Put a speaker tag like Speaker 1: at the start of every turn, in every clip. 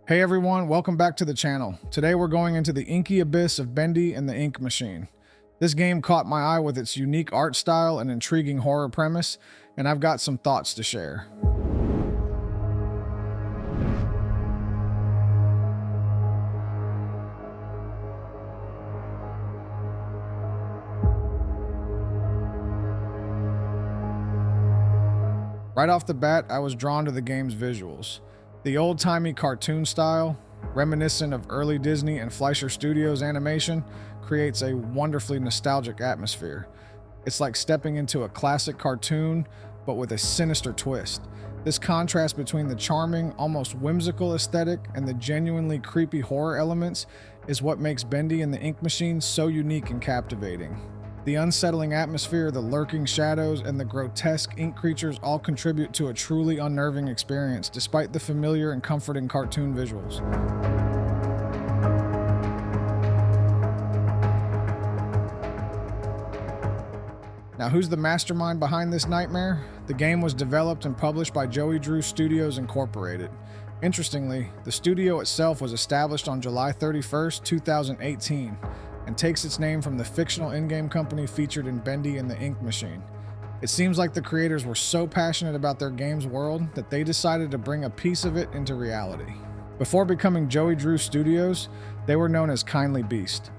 Speaker 1: Hey everyone, welcome back to the channel. Today we're going into the inky abyss of Bendy and the Ink Machine. This game caught my eye with its unique art style and intriguing horror premise, and I've got some thoughts to share. Right off the bat, I was drawn to the game's visuals. The old-timey cartoon style, reminiscent of early Disney and Fleischer Studios animation, creates a wonderfully nostalgic atmosphere. It's like stepping into a classic cartoon, but with a sinister twist. This contrast between the charming, almost whimsical aesthetic and the genuinely creepy horror elements is what makes Bendy and the Ink Machine so unique and captivating. The unsettling atmosphere, the lurking shadows, and the grotesque ink creatures all contribute to a truly unnerving experience, despite the familiar and comforting cartoon visuals. Now, who's the mastermind behind this nightmare? The game was developed and published by Joey Drew Studios Incorporated. Interestingly, the studio itself was established on July 31st, 2018. And takes its name from the fictional in-game company featured in Bendy and the Ink Machine. It seems like the creators were so passionate about their game's world that they decided to bring a piece of it into reality. Before becoming Joey Drew Studios, they were known as Kindly Beast.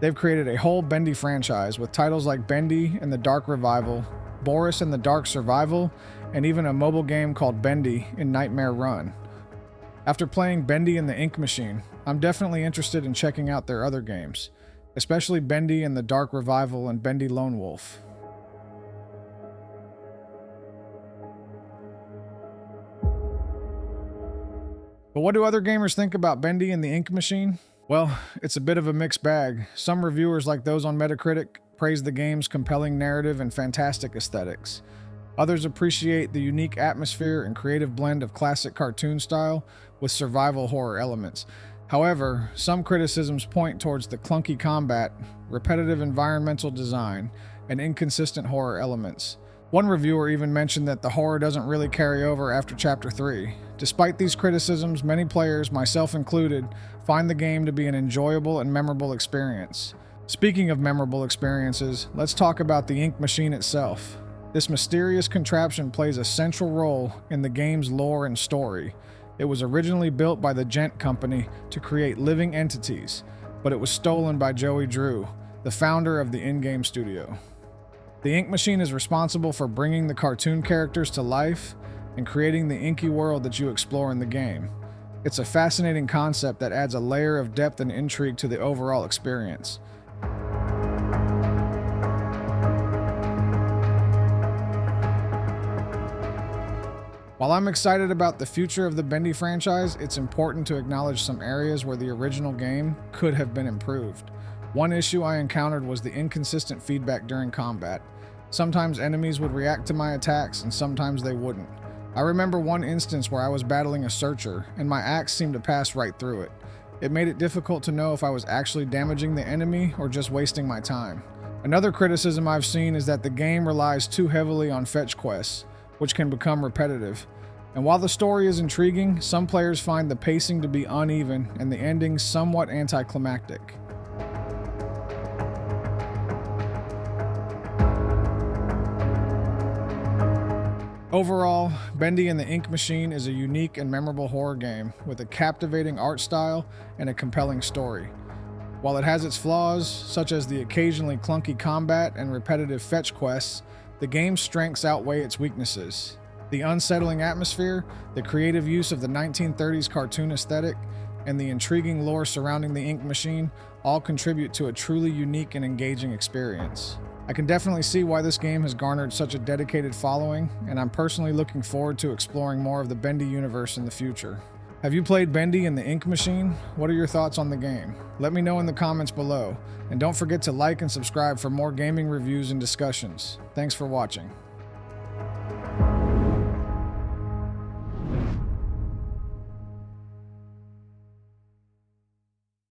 Speaker 1: They've created a whole Bendy franchise with titles like Bendy and the Dark Revival, Boris and the Dark Survival, and even a mobile game called Bendy in Nightmare Run. After playing Bendy and the Ink Machine, I'm definitely interested in checking out their other games, especially Bendy and the Dark Revival and Bendy Lone Wolf. But what do other gamers think about Bendy and the Ink Machine? Well, it's a bit of a mixed bag. Some reviewers, like those on Metacritic, praise the game's compelling narrative and fantastic aesthetics. Others appreciate the unique atmosphere and creative blend of classic cartoon style with survival horror elements. However, some criticisms point towards the clunky combat, repetitive environmental design, and inconsistent horror elements. One reviewer even mentioned that the horror doesn't really carry over after Chapter 3. Despite these criticisms, many players, myself included, find the game to be an enjoyable and memorable experience. Speaking of memorable experiences, let's talk about the Ink Machine itself. This mysterious contraption plays a central role in the game's lore and story. It was originally built by the Gent Company to create living entities, but it was stolen by Joey Drew, the founder of the in-game studio. The Ink Machine is responsible for bringing the cartoon characters to life and creating the inky world that you explore in the game. It's a fascinating concept that adds a layer of depth and intrigue to the overall experience. While I'm excited about the future of the Bendy franchise, it's important to acknowledge some areas where the original game could have been improved. One issue I encountered was the inconsistent feedback during combat. Sometimes enemies would react to my attacks and sometimes they wouldn't. I remember one instance where I was battling a searcher and my axe seemed to pass right through it. It made it difficult to know if I was actually damaging the enemy or just wasting my time. Another criticism I've seen is that the game relies too heavily on fetch quests, which can become repetitive. And while the story is intriguing, some players find the pacing to be uneven and the ending somewhat anticlimactic. Overall, Bendy and the Ink Machine is a unique and memorable horror game with a captivating art style and a compelling story. While it has its flaws, such as the occasionally clunky combat and repetitive fetch quests, the game's strengths outweigh its weaknesses. The unsettling atmosphere, the creative use of the 1930s cartoon aesthetic, and the intriguing lore surrounding the Ink Machine all contribute to a truly unique and engaging experience. I can definitely see why this game has garnered such a dedicated following, and I'm personally looking forward to exploring more of the Bendy universe in the future. Have you played Bendy and the Ink Machine? What are your thoughts on the game? Let me know in the comments below, and don't forget to like and subscribe for more gaming reviews and discussions. Thanks for watching.